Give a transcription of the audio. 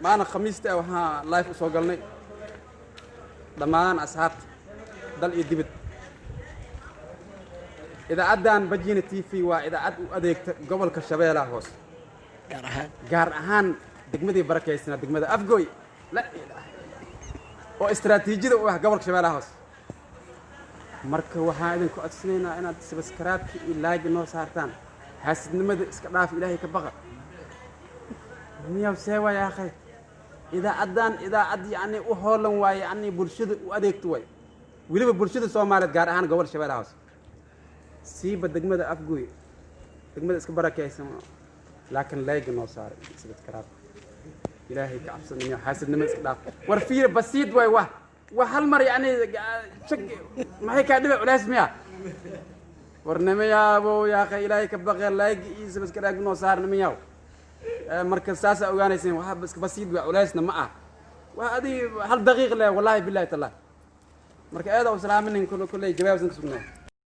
معنا خميس تا وها لايف soo galnay dhamaan asxaabta dal iyo dibad idaacadan Bajina TV waa idaacad u adeegta gobolka Shabeellaha Hoose gaar ahaan degmadii barakeysan degmada Afgoy la oo istiraatiijiyada u ah gobolka Shabeellaha Hoose marka waxaan idin ku codsanaynaa inaad subscribe iyo like noo saartaan xaasidnimada iska dhaaf Ilaahay ka baqa miyaw seewa yaa akhay idaacad yani u hoolan waaye yani bulshada u adeegto way waliba bulshada Soomaaliyeed gaar ahaan gobolka Shabeellaha Hoose siiba degmada Afgoy degmada iska barakeysan laakiin like noo saar subscribe إلهي كعبسنا يا حاسد نمس قدام ورفير بسيط واه وهل مر يعني شق ما هي كادبة ولا اسمها ورنمي يا أبو يا أخي إلهي كبغير لايق يسبس كذا قلنا صار نمياو مركز ساسة ويانا سين وها بس بسيط ولا اسمه معه وهذه هل دقيق له والله بالله تعالى مركز هذا وسلام منكم كل جواب سنكسبنا